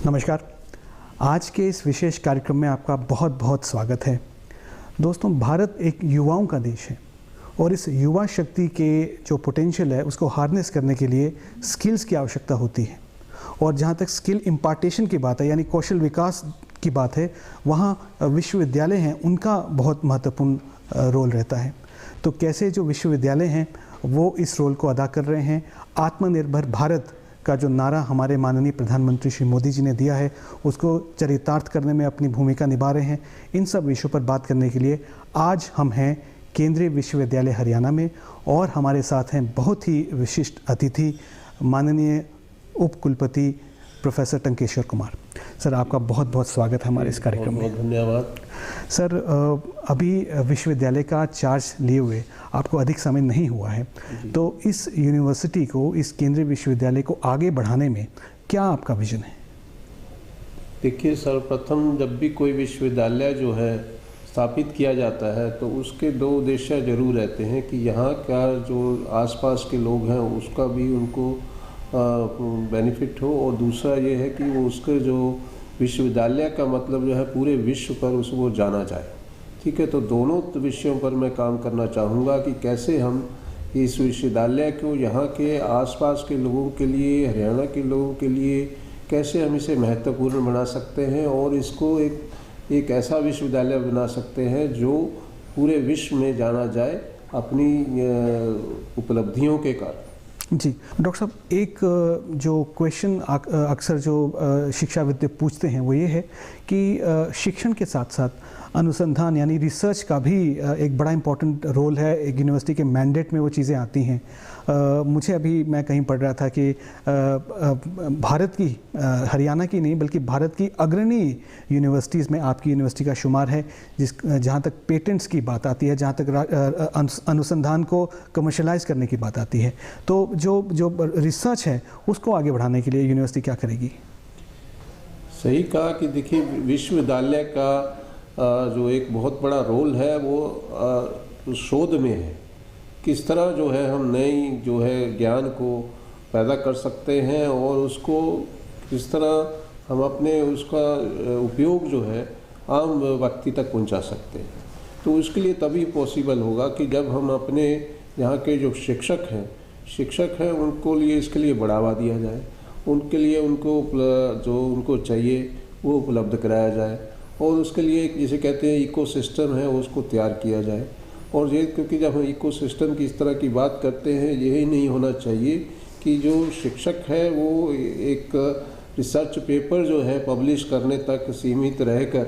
नमस्कार। आज के इस विशेष कार्यक्रम में आपका बहुत बहुत स्वागत है। दोस्तों, भारत एक युवाओं का देश है और इस युवा शक्ति के जो पोटेंशियल है उसको हार्नेस करने के लिए स्किल्स की आवश्यकता होती है। और जहाँ तक स्किल इम्पार्टेशन की बात है, यानी कौशल विकास की बात है, वहाँ विश्वविद्यालय हैं उनका बहुत महत्वपूर्ण रोल रहता है। तो कैसे जो विश्वविद्यालय हैं वो इस रोल को अदा कर रहे हैं, आत्मनिर्भर भारत का जो नारा हमारे माननीय प्रधानमंत्री श्री मोदी जी ने दिया है उसको चरितार्थ करने में अपनी भूमिका निभा रहे हैं। इन सब विषयों पर बात करने के लिए आज हम हैं केंद्रीय विश्वविद्यालय हरियाणा में और हमारे साथ हैं बहुत ही विशिष्ट अतिथि माननीय उप कुलपति प्रोफेसर टंकेश्वर कुमार। सर, आपका बहुत बहुत स्वागत है हमारे इस कार्यक्रम में। बहुत धन्यवाद। सर, अभी विश्वविद्यालय का चार्ज लिए हुए आपको अधिक समय नहीं हुआ है, तो इस यूनिवर्सिटी को, इस केंद्रीय विश्वविद्यालय को आगे बढ़ाने में क्या आपका विजन है? देखिए, सर्वप्रथम जब भी कोई विश्वविद्यालय जो है स्थापित किया जाता है तो उसके दो उद्देश्य जरूर रहते हैं कि यहाँ का जो आसपास के लोग हैं उसका भी उनको बेनिफिट हो, और दूसरा ये है कि वो उसके जो विश्वविद्यालय का मतलब जो है पूरे विश्व पर उसको जाना जाए। ठीक है, तो दोनों विषयों पर मैं काम करना चाहूँगा कि कैसे हम इस विश्वविद्यालय को यहाँ के आसपास के लोगों के लिए, हरियाणा के लोगों के लिए कैसे हम इसे महत्वपूर्ण बना सकते हैं और इसको एक ऐसा विश्वविद्यालय बना सकते हैं जो पूरे विश्व में जाना जाए अपनी उपलब्धियों के कारण। जी डॉक्टर साहब, एक जो क्वेश्चन अक्सर जो शिक्षाविद पूछते हैं वो ये है कि शिक्षण के साथ साथ अनुसंधान यानी रिसर्च का भी एक बड़ा इम्पोर्टेंट रोल है। एक यूनिवर्सिटी के मैंडेट में वो चीज़ें आती हैं। मुझे अभी मैं कहीं पढ़ रहा था कि भारत की, हरियाणा की नहीं बल्कि भारत की अग्रणी यूनिवर्सिटीज़ में आपकी यूनिवर्सिटी का शुमार है, जहाँ तक पेटेंट्स की बात आती है, जहाँ तक अनुसंधान को कमर्शलाइज करने की बात आती है। तो जो रिसर्च है उसको आगे बढ़ाने के लिए यूनिवर्सिटी क्या करेगी? सही कहा कि देखिए, विश्वविद्यालय का जो एक बहुत बड़ा रोल है वो शोध में है। किस तरह जो है हम नई जो है ज्ञान को पैदा कर सकते हैं और उसको किस तरह हम अपने उसका उपयोग जो है आम व्यक्ति तक पहुंचा सकते हैं। तो उसके लिए तभी पॉसिबल होगा कि जब हम अपने यहाँ के जो शिक्षक हैं उनको लिए इसके लिए बढ़ावा दिया जाए, उनके लिए उनको जो उनको चाहिए वो उपलब्ध कराया जाए, और उसके लिए एक जिसे कहते हैं इकोसिस्टम है उसको तैयार किया जाए। और ये क्योंकि जब हम इकोसिस्टम की इस तरह की बात करते हैं, यही नहीं होना चाहिए कि जो शिक्षक है वो एक रिसर्च पेपर जो है पब्लिश करने तक सीमित रहकर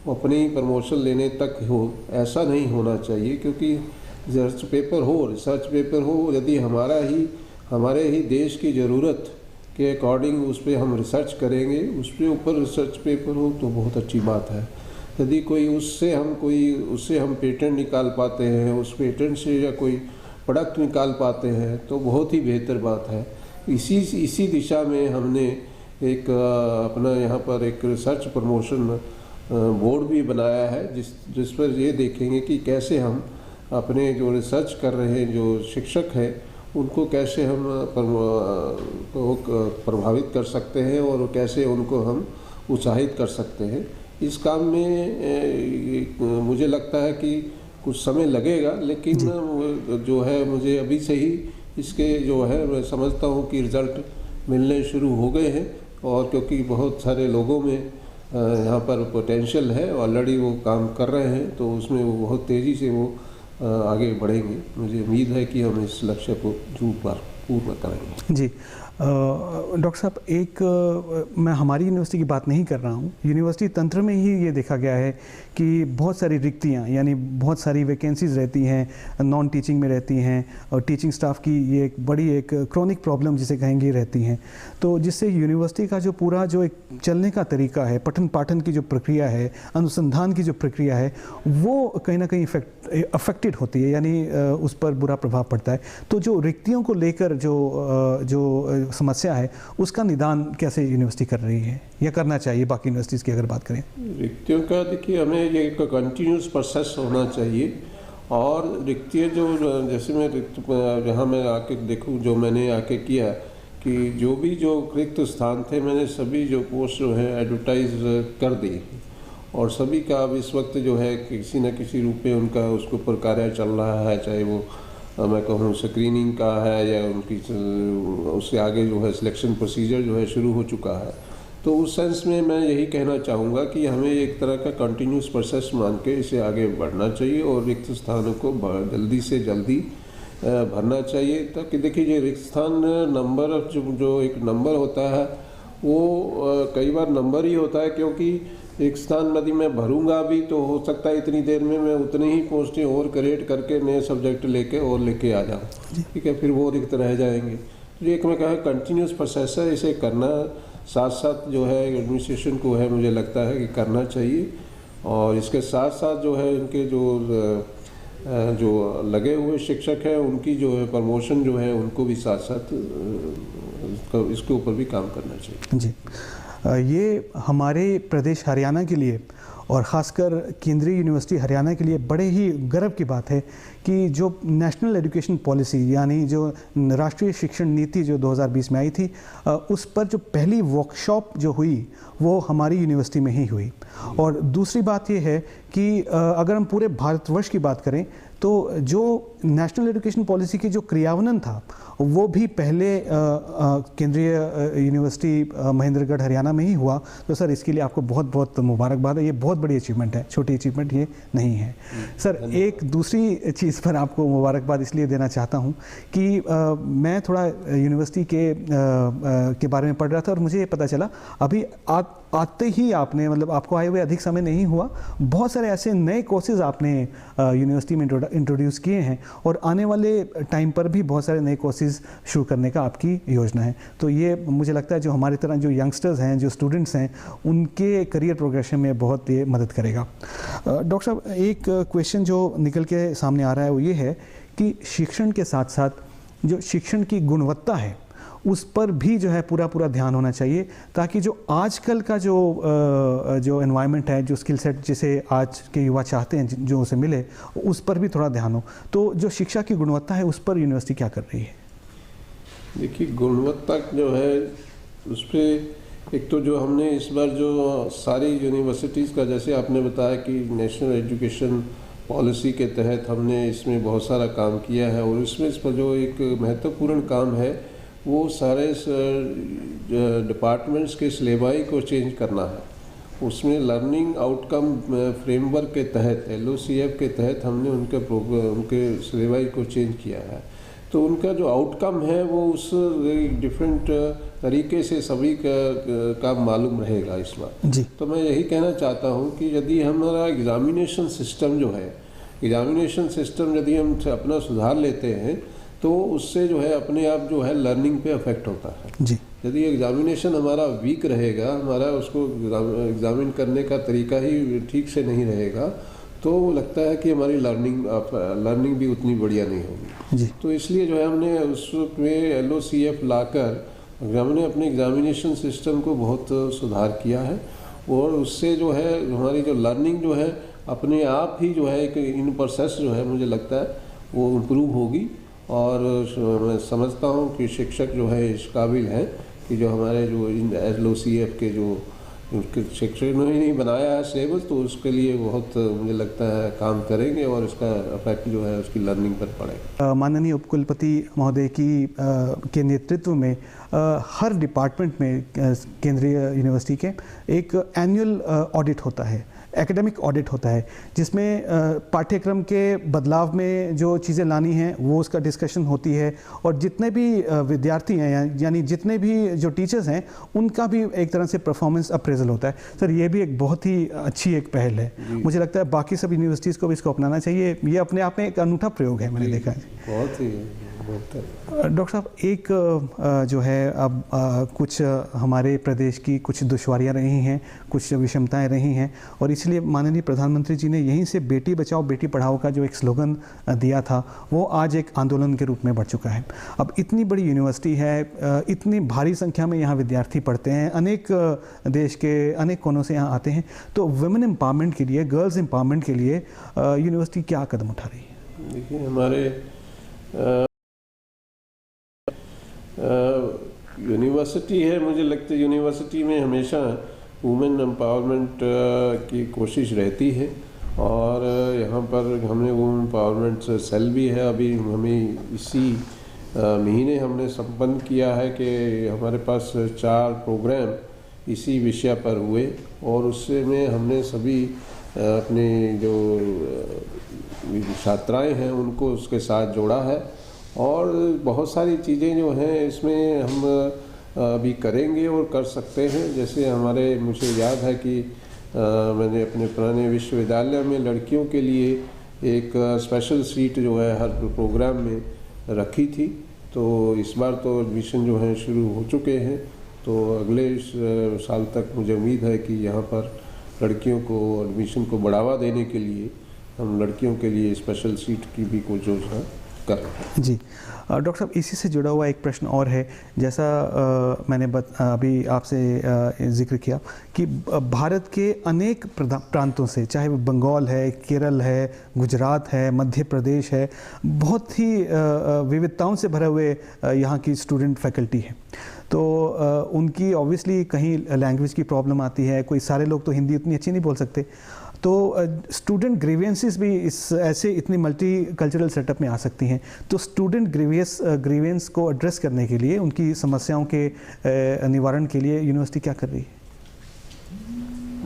अपनी प्रमोशन लेने तक हो, ऐसा नहीं होना चाहिए। क्योंकि रिसर्च पेपर हो यदि हमारे ही देश की ज़रूरत के अकॉर्डिंग उस पर हम रिसर्च करेंगे, उस पर ऊपर रिसर्च पेपर हो तो बहुत अच्छी बात है। यदि उससे हम पेटेंट निकाल पाते हैं, उस पेटेंट से या कोई प्रोडक्ट निकाल पाते हैं तो बहुत ही बेहतर बात है। इसी दिशा में हमने एक अपना यहाँ पर एक रिसर्च प्रमोशन बोर्ड भी बनाया है, जिस पर ये देखेंगे कि कैसे हम अपने जो रिसर्च कर रहे हैं जो शिक्षक हैं उनको कैसे हम प्रभावित कर सकते हैं और कैसे उनको हम उत्साहित कर सकते हैं। इस काम में मुझे लगता है कि कुछ समय लगेगा, लेकिन जो है मुझे अभी से ही इसके जो है मैं समझता हूँ कि रिज़ल्ट मिलने शुरू हो गए हैं। और क्योंकि बहुत सारे लोगों में यहाँ पर पोटेंशियल है, ऑलरेडी वो काम कर रहे हैं, तो उसमें वो बहुत तेज़ी से वो आगे बढ़ेंगे। मुझे उम्मीद है कि हम इस लक्ष्य को पूर्ण करेंगे। जी डॉक्टर साहब, मैं हमारी यूनिवर्सिटी की बात नहीं कर रहा हूँ। यूनिवर्सिटी तंत्र में ही ये देखा गया है कि बहुत सारी रिक्तियाँ यानी बहुत सारी वैकेंसीज रहती हैं, नॉन टीचिंग में रहती हैं, और टीचिंग स्टाफ की ये एक बड़ी एक क्रॉनिक प्रॉब्लम जिसे कहेंगे रहती हैं। तो जिससे यूनिवर्सिटी का जो पूरा जो एक चलने का तरीका है, पठन पाठन की जो प्रक्रिया है, अनुसंधान की जो प्रक्रिया है, वो कहीं ना कहीं अफेक्टेड होती है, यानी उस पर बुरा प्रभाव पड़ता है। तो जो रिक्तियों को लेकर जो समस्या है उसका निदान कैसे यूनिवर्सिटी कर रही है या करना चाहिए बाकी यूनिवर्सिटीज़ की अगर बात करें? रिक्तियों का देखिए, हमें ये एक कंटिन्यूस प्रोसेस होना चाहिए। और रिक्तियाँ जो जैसे मैं जहाँ मैं आके देखूँ, जो मैंने आके किया कि जो रिक्त स्थान थे मैंने सभी जो पोस्ट जो है एडवर्टाइज कर दी और सभी का अब इस वक्त जो है किसी न किसी रूप में उनका उसके ऊपर कार्य चल रहा है, चाहे वो मैं कहूँ स्क्रीनिंग का है या उनकी उससे आगे जो है सिलेक्शन प्रोसीजर जो है शुरू हो चुका है। तो उस सेंस में मैं यही कहना चाहूँगा कि हमें एक तरह का कंटिन्यूस प्रोसेस मान के इसे आगे बढ़ना चाहिए और रिक्त स्थानों को जल्दी से जल्दी भरना चाहिए, ताकि देखिए ये रिक्त स्थान नंबर जो एक नंबर होता है वो कई बार नंबर ही होता है, क्योंकि एक स्थान यदि मैं भरूंगा भी तो हो सकता है इतनी देर में मैं उतनी ही पोस्टें और क्रिएट करके नए सब्जेक्ट लेके आ जाऊँ, ठीक है, फिर वो रिक्त रह जाएंगे। तो एक मैं कहा कंटिन्यूस प्रोसेस है, इसे करना साथ साथ जो है एडमिनिस्ट्रेशन को है मुझे लगता है कि करना चाहिए, और इसके साथ साथ जो है इनके जो लगे हुए शिक्षक हैं उनकी जो है प्रमोशन जो है उनको भी साथ साथ इसके ऊपर भी काम करना चाहिए। जी, ये हमारे प्रदेश हरियाणा के लिए और ख़ासकर केंद्रीय यूनिवर्सिटी हरियाणा के लिए बड़े ही गर्व की बात है कि जो नेशनल एजुकेशन पॉलिसी यानी जो राष्ट्रीय शिक्षण नीति जो 2020 में आई थी, उस पर जो पहली वर्कशॉप जो हुई वो हमारी यूनिवर्सिटी में ही हुई। और दूसरी बात ये है कि अगर हम पूरे भारतवर्ष की बात करें तो जो नेशनल एजुकेशन पॉलिसी की जो क्रियान्वयन था वो भी पहले केंद्रीय यूनिवर्सिटी महेंद्रगढ़ हरियाणा में ही हुआ। तो सर इसके लिए आपको बहुत बहुत मुबारकबाद है, ये बहुत बड़ी अचीवमेंट है, छोटी अचीवमेंट ये नहीं है। सर एक दूसरी चीज़ पर आपको मुबारकबाद इसलिए देना चाहता हूँ कि मैं थोड़ा यूनिवर्सिटी के बारे में पढ़ रहा था और मुझे ये पता चला अभी आते ही आपने मतलब आपको आए हुए अधिक समय नहीं हुआ, बहुत सारे ऐसे नए कोर्सेज आपने यूनिवर्सिटी में इंट्रोड्यूस किए हैं और आने वाले टाइम पर भी बहुत सारे नए कोर्सेज शुरू करने का आपकी योजना है। तो ये मुझे लगता है जो हमारी तरह जो यंगस्टर्स हैं, जो स्टूडेंट्स हैं, उनके करियर प्रोग्रेशन में बहुत ये मदद करेगा। डॉक्टर साहब एक क्वेश्चन जो निकल के सामने आ रहा है वो ये है कि शिक्षण के साथ साथ जो शिक्षण की गुणवत्ता है उस पर भी जो है पूरा ध्यान होना चाहिए, ताकि जो आजकल का जो एनवायरनमेंट है, जो स्किल सेट जिसे आज के युवा चाहते हैं जो उसे मिले, उस पर भी थोड़ा ध्यान हो। तो जो शिक्षा की गुणवत्ता है उस पर यूनिवर्सिटी क्या कर रही है? देखिए गुणवत्ता जो है उस पर एक तो जो हमने इस बार जो सारी यूनिवर्सिटीज़ का जैसे आपने बताया कि नेशनल एजुकेशन पॉलिसी के तहत हमने इसमें बहुत सारा काम किया है, और इसमें इस पर जो एक महत्वपूर्ण काम है वो सारे डिपार्टमेंट्स के सिलेबाई को चेंज करना है। उसमें लर्निंग आउटकम फ्रेमवर्क के तहत LOCF के तहत हमने उनके सिलेबाई को चेंज किया है। तो उनका जो आउटकम है वो उस डिफरेंट तरीके से सभी का मालूम रहेगा इस बार जी। तो मैं यही कहना चाहता हूँ कि यदि हमारा एग्ज़ामिनेशन सिस्टम जो है, एग्ज़ामिनेशन सिस्टम यदि हम अपना सुधार लेते हैं तो उससे जो है अपने आप जो है लर्निंग पे अफेक्ट होता है जी। यदि एग्ज़ामिनेशन हमारा वीक रहेगा, हमारा उसको एग्ज़ामिन करने का तरीका ही ठीक से नहीं रहेगा, तो लगता है कि हमारी लर्निंग भी उतनी बढ़िया नहीं होगी जी। तो इसलिए जो है हमने उसमें LOCF लाकर हमने अपने एग्ज़ामिनेशन सिस्टम को बहुत सुधार किया है, और उससे जो है हमारी जो लर्निंग जो है अपने आप ही जो है एक इन प्रोसेस जो है मुझे लगता है वो इम्प्रूव होगी। और मैं समझता हूँ कि शिक्षक जो है इस काबिल है कि जो हमारे जो इन LOCF के जो शिक्षक ने नहीं बनाया है सिलेबस, तो उसके लिए बहुत मुझे लगता है काम करेंगे और इसका इफेक्ट जो है उसकी लर्निंग पर पड़ेगा। माननीय उपकुलपति महोदय के नेतृत्व में हर डिपार्टमेंट में केंद्रीय यूनिवर्सिटी के एक एनुअल ऑडिट होता है, एकेडमिक ऑडिट होता है, जिसमें पाठ्यक्रम के बदलाव में जो चीज़ें लानी हैं वो उसका डिस्कशन होती है, और जितने भी विद्यार्थी हैं यानी जितने भी जो टीचर्स हैं उनका भी एक तरह से परफॉर्मेंस अप्रेजल होता है। सर ये भी एक बहुत ही अच्छी एक पहल है, मुझे लगता है बाकी सब यूनिवर्सिटीज़ को भी इसको अपनाना चाहिए। ये अपने आप में एक अनूठा प्रयोग है, मैंने देखा है। बहुत ही डॉक्टर साहब एक जो है अब कुछ हमारे प्रदेश की कुछ दुश्वारियां रही हैं, कुछ विषमताएं रही हैं, और इसलिए माननीय प्रधानमंत्री जी ने यहीं से बेटी बचाओ बेटी पढ़ाओ का जो एक स्लोगन दिया था वो आज एक आंदोलन के रूप में बढ़ चुका है। अब इतनी बड़ी यूनिवर्सिटी है, इतनी भारी संख्या में यहाँ विद्यार्थी पढ़ते हैं, अनेक देश के अनेक कोनों से यहाँ आते हैं, तो वुमेन एम्पावरमेंट के लिए, गर्ल्स एम्पावरमेंट के लिए यूनिवर्सिटी क्या कदम उठा रही है? देखिए हमारे यूनिवर्सिटी है, मुझे लगता है यूनिवर्सिटी में हमेशा वुमेन एम्पावरमेंट की कोशिश रहती है और यहाँ पर हमने वुमेन एम्पावरमेंट सेल भी है। अभी हमें इसी महीने हमने संपन्न किया है कि हमारे पास 4 प्रोग्राम इसी विषय पर हुए और उससे में हमने सभी अपने जो छात्राएं हैं उनको उसके साथ जोड़ा है और बहुत सारी चीज़ें जो हैं इसमें हम अभी करेंगे और कर सकते हैं। जैसे मुझे याद है कि मैंने अपने पुराने विश्वविद्यालय में लड़कियों के लिए एक स्पेशल सीट जो है हर प्रोग्राम में रखी थी, तो इस बार तो एडमिशन जो है शुरू हो चुके हैं, तो अगले साल तक मुझे उम्मीद है कि यहाँ पर लड़कियों को एडमिशन को बढ़ावा देने के लिए हम लड़कियों के लिए स्पेशल सीट की भी कोशिश योजना कर रहे हैं। जी डॉक्टर साहब, इसी से जुड़ा हुआ एक प्रश्न और है। जैसा मैंने अभी आपसे जिक्र किया कि भारत के अनेक प्रांतों से, चाहे वो बंगाल है, केरल है, गुजरात है, मध्य प्रदेश है, बहुत ही विविधताओं से भरे हुए यहाँ की स्टूडेंट फैकल्टी है। तो उनकी ऑब्वियसली कहीं लैंग्वेज की प्रॉब्लम आती है, कोई सारे लोग तो हिंदी उतनी अच्छी नहीं बोल सकते, तो स्टूडेंट ग्रीवेंसेस भी ऐसे इतनी मल्टी कल्चरल सेटअप में आ सकती हैं। तो स्टूडेंट ग्रीवेंस को एड्रेस करने के लिए, उनकी समस्याओं के निवारण के लिए यूनिवर्सिटी क्या कर रही है?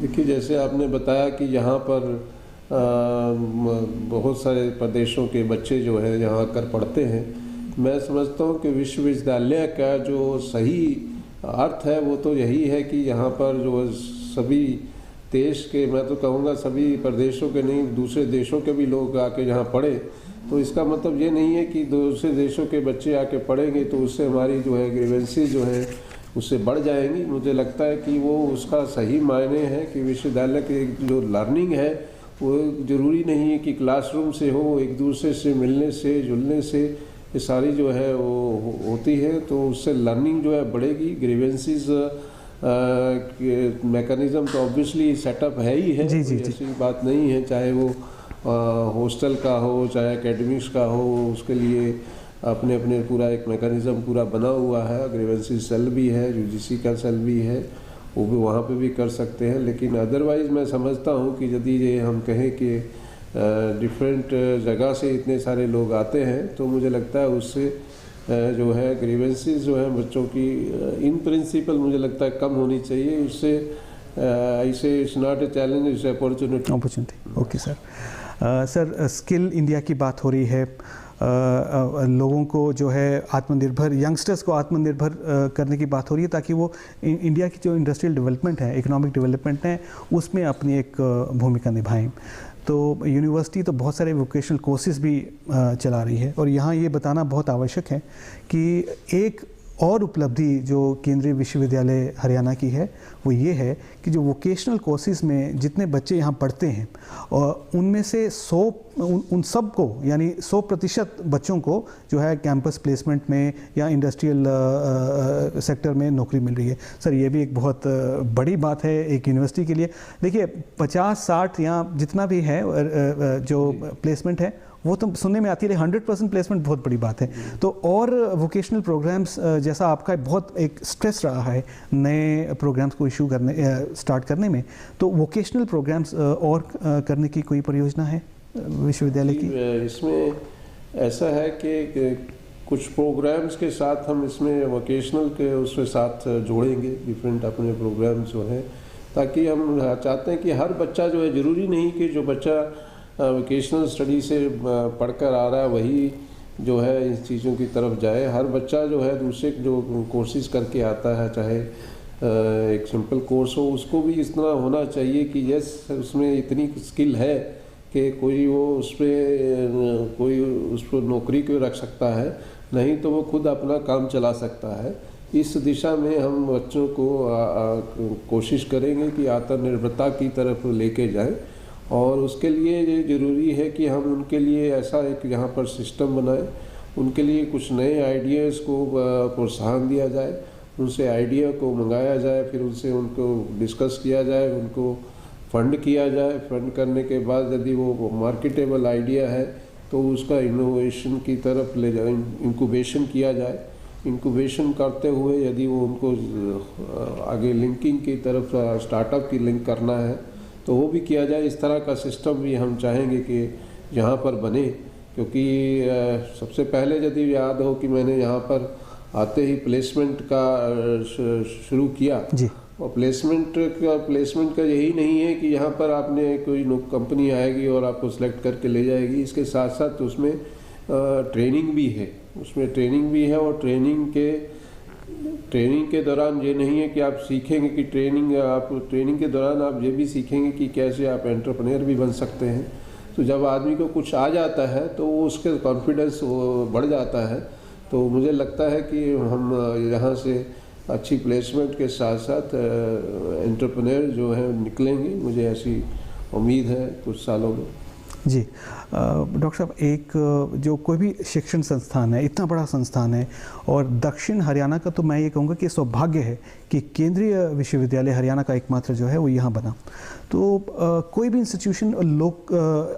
देखिए, जैसे आपने बताया कि यहाँ पर बहुत सारे प्रदेशों के बच्चे जो है यहाँ आकर पढ़ते हैं, मैं समझता हूँ कि विश्वविद्यालय का जो सही अर्थ है वो तो यही है कि यहाँ पर जो सभी देश के, मैं तो कहूँगा सभी प्रदेशों के नहीं, दूसरे देशों के भी लोग आके यहाँ पढ़े। तो इसका मतलब ये नहीं है कि दूसरे देशों के बच्चे आके पढ़ेंगे तो उससे हमारी जो है ग्रीवेंसेस जो है उससे बढ़ जाएंगी। मुझे लगता है कि वो उसका सही मायने है कि विश्वविद्यालय की जो लर्निंग है वो ज़रूरी नहीं है कि क्लासरूम से हो, एक दूसरे से मिलने से, जुलने से ये सारी जो है वो होती है, तो उससे लर्निंग जो है बढ़ेगी। ग्रीवेंसेस मैकेनिज़्म तो ऑब्वियसली सेटअप है ही है, ऐसी बात नहीं है, चाहे वो हॉस्टल का हो, चाहे एकेडमिक्स का हो, उसके लिए अपने अपने पूरा एक मैकेनिज़्म पूरा बना हुआ है। ग्रीवेंसेस सेल भी है, यूजीसी का सेल भी है, वो भी वहाँ पे भी कर सकते हैं। लेकिन अदरवाइज़ मैं समझता हूँ कि यदि ये हम कहें कि डिफरेंट जगह से इतने सारे लोग आते हैं तो मुझे लगता है उससे जो है ग्रीवेंसेस जो है बच्चों की इन प्रिंसिपल मुझे लगता है कम होनी चाहिए। उससे इसे it's not a challenge, it's opportunity. Okay sir. Sir, skill India की बात हो रही है, लोगों को जो है आत्मनिर्भर, यंगस्टर्स को आत्मनिर्भर करने की बात हो रही है ताकि वो इंडिया की जो इंडस्ट्रियल डेवलपमेंट है, इकोनॉमिक डेवलपमेंट है, उसमें अपनी एक भूमिका निभाएं। तो यूनिवर्सिटी तो बहुत सारे वोकेशनल कोर्सेज भी चला रही है और यहाँ ये बताना बहुत आवश्यक है कि एक और उपलब्धि जो केंद्रीय विश्वविद्यालय हरियाणा की है वो ये है कि जो वोकेशनल कोर्सेज में जितने बच्चे यहाँ पढ़ते हैं और उनमें से 100 उन सब को, यानी 100% बच्चों को जो है कैंपस प्लेसमेंट में या इंडस्ट्रियल सेक्टर में नौकरी मिल रही है। सर, ये भी एक बहुत बड़ी बात है एक यूनिवर्सिटी के लिए। देखिए 50-60 या जितना भी है जो प्लेसमेंट है वो तो सुनने में आती है, 100% प्लेसमेंट बहुत बड़ी बात है। तो और वोकेशनल प्रोग्राम्स, जैसा आपका बहुत एक स्ट्रेस रहा है नए प्रोग्राम्स को इशू करने स्टार्ट करने में, तो वोकेशनल प्रोग्राम्स और करने की कोई परियोजना है विश्वविद्यालय की? इसमें ऐसा है कि कुछ प्रोग्राम्स के साथ हम इसमें वोकेशनल के उसके साथ जोड़ेंगे डिफरेंट अपने प्रोग्राम्स जो हैं, ताकि हम चाहते हैं कि हर बच्चा जो है, ज़रूरी नहीं कि जो बच्चा वोकेशनल स्टडी से पढ़कर आ रहा है वही जो है इस चीज़ों की तरफ जाए। हर बच्चा जो है दूसरे जो कोर्सेज करके आता है, चाहे एक सिंपल कोर्स हो, उसको भी इस तरह होना चाहिए कि यस उसमें इतनी स्किल है कि कोई वो उस पर नौकरी क्यों रख सकता है, नहीं तो वो खुद अपना काम चला सकता है। इस दिशा में हम बच्चों को कोशिश करेंगे कि आत्मनिर्भरता की तरफ लेके जाएं और उसके लिए ये ज़रूरी है कि हम उनके लिए ऐसा एक यहाँ पर सिस्टम बनाएं, उनके लिए कुछ नए आइडियाज़ को प्रोत्साहन दिया जाए, उनसे आइडिया को मंगाया जाए, फिर उनसे उनको डिस्कस किया जाए, उनको फंड किया जाए। फंड करने के बाद यदि वो मार्केटेबल आइडिया है तो उसका इनोवेशन की तरफ ले जाए, इंक्यूबेशन किया जाए इंक्यूबेशन करते हुए यदि वो उनको आगे लिंकिंग की तरफ स्टार्टअप की लिंक करना है तो वो भी किया जाए। इस तरह का सिस्टम भी हम चाहेंगे कि यहाँ पर बने, क्योंकि सबसे पहले यदि याद हो कि मैंने यहाँ पर आते ही प्लेसमेंट का शुरू किया जी। और प्लेसमेंट का यही नहीं है कि यहाँ पर आपने कोई कंपनी आएगी और आपको सिलेक्ट करके ले जाएगी। इसके साथ साथ उसमें ट्रेनिंग भी है, और ट्रेनिंग के दौरान ये नहीं है कि आप सीखेंगे कि ट्रेनिंग के दौरान आप ये भी सीखेंगे कि कैसे आप एंटरप्रेन्योर भी बन सकते हैं। तो जब आदमी को कुछ आ जाता है तो वो उसके कॉन्फिडेंस बढ़ जाता है। तो मुझे लगता है कि हम यहाँ से अच्छी प्लेसमेंट के साथ साथ एंटरप्रेन्योर जो है निकलेंगे, मुझे ऐसी उम्मीद है कुछ सालों में। जी डॉक्टर साहब, एक जो कोई भी शिक्षण संस्थान है, इतना बड़ा संस्थान है, और दक्षिण हरियाणा का तो मैं ये कहूँगा कि सौभाग्य है कि केंद्रीय विश्वविद्यालय हरियाणा का एकमात्र जो है वो यहाँ बना। तो कोई भी इंस्टीट्यूशन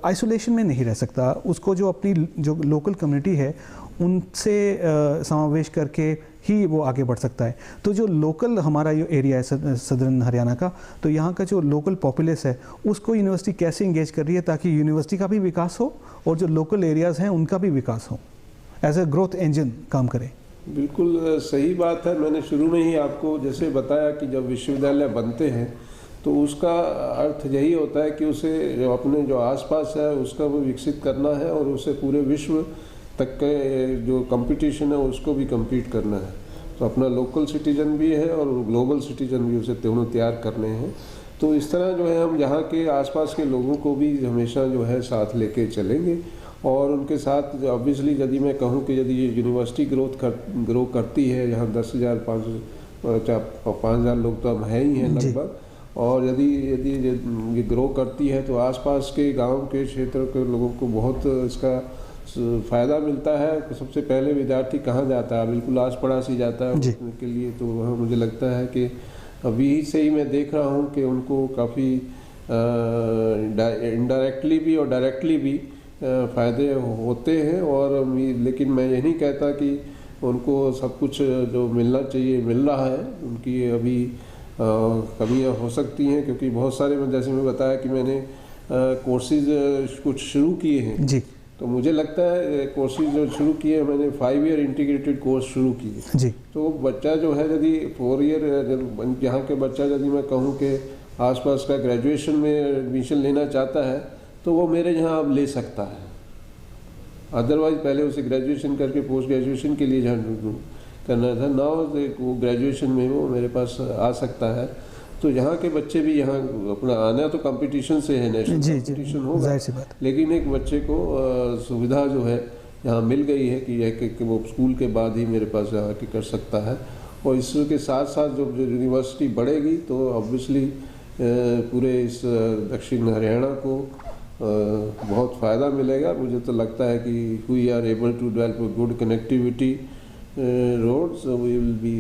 आइसोलेशन में नहीं रह सकता, उसको जो अपनी जो लोकल कम्युनिटी है उनसे समावेश करके ही वो आगे बढ़ सकता है। तो जो लोकल हमारा ये एरिया है सदर्न हरियाणा का, तो यहाँ का जो लोकल पॉपुलेस है उसको यूनिवर्सिटी कैसे इंगेज कर रही है ताकि यूनिवर्सिटी का भी विकास हो और जो लोकल एरियाज़ हैं उनका भी विकास हो, एज ए ग्रोथ इंजन काम करे। बिल्कुल सही बात है। मैंने शुरू में ही आपको जैसे बताया कि जब विश्वविद्यालय बनते हैं तो उसका अर्थ यही होता है कि उसे जो अपने जो आसपास है उसका वो विकसित करना है और उसे पूरे विश्व तक के जो कंपटीशन है उसको भी compete करना है। तो अपना लोकल सिटीजन भी है और ग्लोबल सिटीजन भी, उसे दोनों तैयार करने हैं। तो इस तरह जो है हम यहाँ के आसपास के लोगों को भी हमेशा जो है साथ लेके चलेंगे और उनके साथ ऑब्वियसली यदि मैं कहूँ कि यदि यूनिवर्सिटी ग्रो करती है, यहाँ 10,000 5,000 लोग तो अब हैं ही हैं लगभग, और यदि ये ग्रो करती है तो आसपास के गांव के क्षेत्र के लोगों को बहुत इसका फ़ायदा मिलता है। सबसे पहले विद्यार्थी कहाँ जाता है, बिल्कुल आस पड़ोस ही जाता है उसके के लिए। तो वहाँ मुझे लगता है कि अभी से ही मैं देख रहा हूँ कि उनको काफ़ी इनडायरेक्टली भी और डायरेक्टली भी फ़ायदे होते हैं। और लेकिन मैं ये नहीं कहता कि उनको सब कुछ जो मिलना चाहिए मिल रहा है, उनकी अभी कमियाँ हो सकती हैं, क्योंकि बहुत सारे जैसे मैं बताया कि मैंने कोर्सेज कुछ शुरू किए हैं जी। तो मुझे लगता है कोर्सेज जो शुरू किए मैंने 5 ईयर इंटीग्रेटेड कोर्स शुरू किए जी। तो बच्चा जो है यदि 4 ईयर यहाँ के बच्चा यदि मैं कहूँ कि आसपास का ग्रेजुएशन में एडमिशन लेना चाहता है तो वो मेरे यहाँ अब ले सकता है। अदरवाइज पहले उसे ग्रेजुएशन करके पोस्ट ग्रेजुएशन के लिए जहाँ करना था, ना वो ग्रेजुएशन में वो मेरे पास आ सकता है। तो यहाँ के बच्चे भी यहाँ अपना आना तो कंपटीशन से है, नेशनल कंपटीशन होगा, लेकिन एक बच्चे को सुविधा जो है यहाँ मिल गई है कि वो स्कूल के बाद ही मेरे पास आके कर सकता है। और इसके साथ साथ जो यूनिवर्सिटी बढ़ेगी तो ऑब्वियसली पूरे इस दक्षिण हरियाणा को बहुत फ़ायदा मिलेगा। मुझे तो लगता है कि we are able to develop good connectivity roads, we will be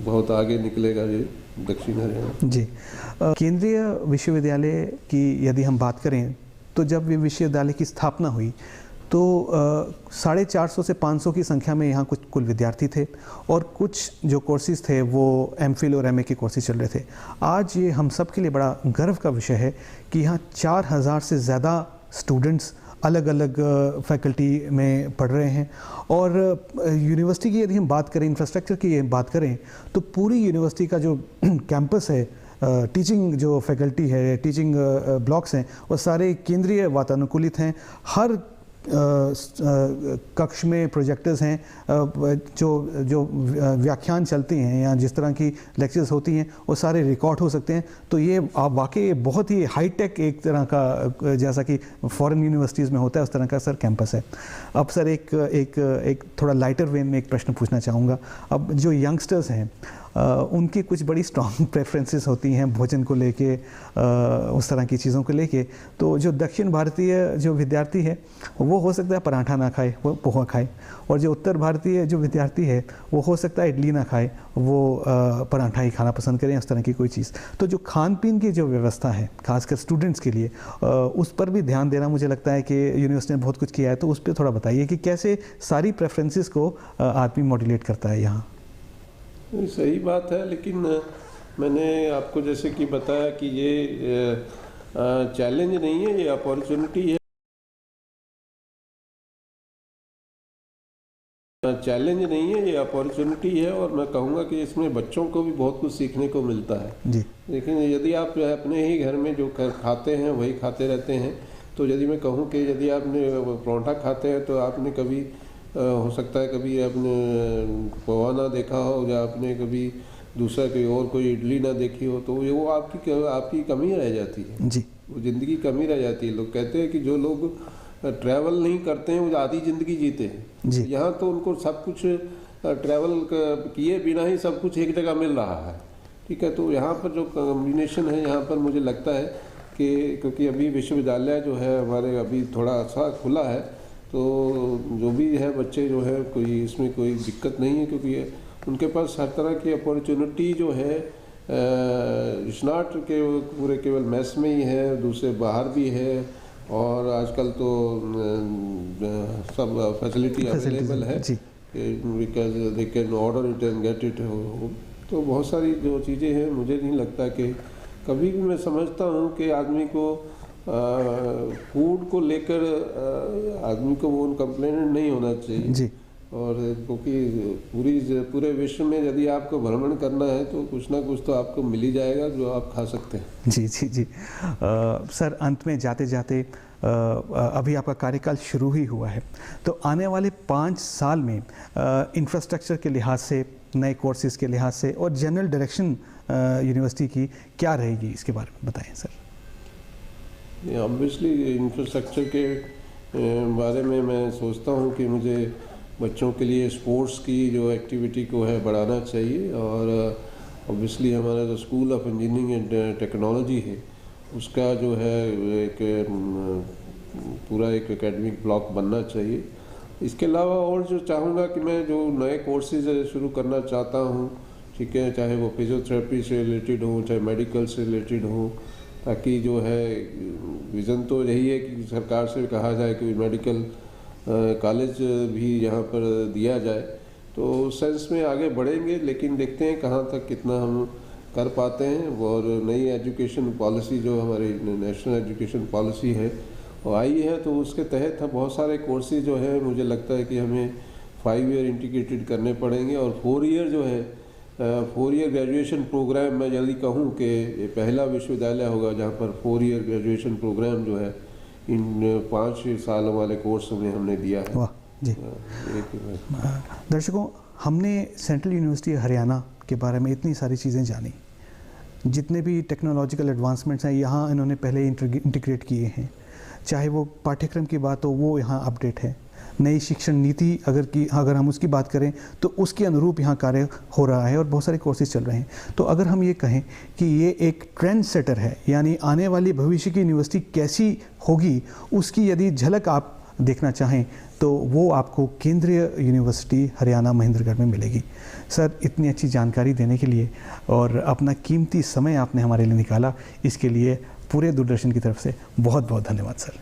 बहुत आगे निकलेगा ये दक्षिण हरियाणा। जी। केंद्रीय विश्वविद्यालय की यदि हम बात करें तो जब ये विश्वविद्यालय की स्थापना हुई तो 450 से 500 की संख्या में यहाँ कुछ कुल विद्यार्थी थे और कुछ जो कोर्सेज थे वो एमफिल और एमए के कोर्सेज चल रहे थे। आज ये हम सब के लिए बड़ा गर्व का विषय है कि यहाँ 4000 से ज़्यादा स्टूडेंट्स अलग अलग फैकल्टी में पढ़ रहे हैं। और यूनिवर्सिटी की यदि हम बात करें, इंफ्रास्ट्रक्चर की बात करें, तो पूरी यूनिवर्सिटी का जो कैंपस है, टीचिंग जो फैकल्टी है, टीचिंग ब्लॉक्स हैं, वो सारे केंद्रीय वातानुकूलित हैं। हर कक्ष में प्रोजेक्टर्स हैं, जो व्याख्यान चलती हैं या जिस तरह की लेक्चर्स होती हैं वो सारे रिकॉर्ड हो सकते हैं। तो ये आप वाकई बहुत ही हाईटेक एक तरह का, जैसा कि फॉरेन यूनिवर्सिटीज़ में होता है उस तरह का सर कैंपस है। अब सर एक थोड़ा लाइटर वे में एक प्रश्न पूछना चाहूँगा। अब जो यंगस्टर्स हैं उनकी कुछ बड़ी स्ट्रॉन्ग प्रेफरेंसेस होती हैं भोजन को लेके, उस तरह की चीज़ों को लेके। तो जो दक्षिण भारतीय जो विद्यार्थी है वो हो सकता है पराठा ना खाए, वो पोहा खाए, और जो उत्तर भारतीय जो विद्यार्थी है वो हो सकता है इडली ना खाए, वो पराठा ही खाना पसंद करें, उस तरह की कोई चीज़। तो जो खान पीन की जो व्यवस्था है खासकर स्टूडेंट्स के लिए, उस पर भी ध्यान देना मुझे लगता है कि यूनिवर्सिटी ने बहुत कुछ किया है। तो उस पर थोड़ा बताइए कि कैसे सारी प्रेफरेंसेस को आदमी मॉड्यूलेट करता है यहाँ। सही बात है, लेकिन मैंने आपको जैसे कि बताया कि ये चैलेंज नहीं है, ये अपॉर्चुनिटी है। चैलेंज नहीं है, ये अपॉर्चुनिटी है, और मैं कहूँगा कि इसमें बच्चों को भी बहुत कुछ सीखने को मिलता है जी। लेकिन यदि आप जो है अपने ही घर में जो खाते हैं वही खाते रहते हैं, तो यदि मैं कहूँ कि यदि आपने पराठा खाते हैं तो आपने कभी हो सकता है कभी आपने पोहा ना देखा हो, या आपने कभी दूसरा कोई और कोई इडली ना देखी हो, तो वो आपकी कमी रह जाती है जी। वो ज़िंदगी कमी रह जाती है। लोग कहते हैं कि जो लोग ट्रैवल नहीं करते हैं वो आधी ज़िंदगी जीते हैं। जी। यहाँ तो उनको सब कुछ ट्रैवल किए बिना ही सब कुछ एक जगह मिल रहा है, ठीक है। तो यहाँ पर जो कॉम्बिनेशन है, यहाँ पर मुझे लगता है कि क्योंकि अभी विश्वविद्यालय जो है हमारे अभी थोड़ा सा खुला है, तो जो भी है बच्चे जो है कोई इसमें कोई दिक्कत नहीं है, क्योंकि उनके पास हर तरह की अपॉर्चुनिटी जो है इट्स नॉट के पूरे केवल मैस में ही है, दूसरे बाहर भी है, और आजकल तो सब फैसिलिटी अवेलेबल है, because they can order it and get it. तो बहुत सारी जो चीज़ें हैं, मुझे नहीं लगता कि कभी भी, मैं समझता हूँ कि आदमी को फूड को लेकर आदमी को वो कंप्लेनेंट नहीं होना चाहिए जी। और क्योंकि पूरे विश्व में यदि आपको भ्रमण करना है तो कुछ ना कुछ तो आपको मिल ही जाएगा जो आप खा सकते हैं। जी जी जी। सर, अंत में जाते जाते अभी आपका कार्यकाल शुरू ही हुआ है, तो आने वाले 5 साल में इंफ्रास्ट्रक्चर के लिहाज से, नए कोर्सेज के लिहाज से और जनरल डायरेक्शन यूनिवर्सिटी की क्या रहेगी, इसके बारे में बताएं सर। ऑब्वियसली इंफ्रास्ट्रक्चर के बारे में मैं सोचता हूँ कि मुझे बच्चों के लिए स्पोर्ट्स की जो एक्टिविटी को है बढ़ाना चाहिए, और ऑब्वियसली हमारा जो school of engineering and technology है उसका जो है एक पूरा एक एकेडमिक ब्लॉक बनना चाहिए। इसके अलावा और जो चाहूँगा कि मैं जो नए कोर्सेज शुरू करना चाहता हूँ, ठीक है, चाहे वो फिजियोथेरेपी से रिलेटेड हो, चाहे मेडिकल से रिलेटेड हो, ताकि जो है विज़न तो यही है कि सरकार से कहा जाए कि मेडिकल कॉलेज भी यहाँ पर दिया जाए, तो सेंस में आगे बढ़ेंगे। लेकिन देखते हैं कहाँ तक कितना हम कर पाते हैं। और नई एजुकेशन पॉलिसी जो हमारी नेशनल एजुकेशन पॉलिसी है वो आई है, तो उसके तहत बहुत सारे कोर्सेज जो है मुझे लगता है कि हमें 5 ईयर इंटीग्रेटेड करने पड़ेंगे, और 4 ईयर जो है 4 ईयर ग्रेजुएशन प्रोग्राम, मैं जल्दी कहूँ कि ये पहला विश्वविद्यालय होगा जहाँ पर 4 ईयर ग्रेजुएशन प्रोग्राम जो है इन 5 साल वाले कोर्स में हमने दिया है। वाह जी। दर्शकों, हमने सेंट्रल यूनिवर्सिटी हरियाणा के बारे में इतनी सारी चीज़ें जानी, जितने भी टेक्नोलॉजिकल एडवांसमेंट्स हैं यहाँ इन्होंने पहले इंटीग्रेट किए हैं, चाहे वो पाठ्यक्रम की बात हो वो यहाँ अपडेट है, नई शिक्षण नीति अगर हम उसकी बात करें तो उसके अनुरूप यहाँ कार्य हो रहा है और बहुत सारे कोर्सेज चल रहे हैं। तो अगर हम ये कहें कि ये एक ट्रेंड सेटर है, यानी आने वाली भविष्य की यूनिवर्सिटी कैसी होगी उसकी यदि झलक आप देखना चाहें तो वो आपको केंद्रीय यूनिवर्सिटी हरियाणा महेंद्रगढ़ में मिलेगी। सर, इतनी अच्छी जानकारी देने के लिए और अपना कीमती समय आपने हमारे लिए निकाला, इसके लिए पूरे दूरदर्शन की तरफ से बहुत बहुत धन्यवाद सर।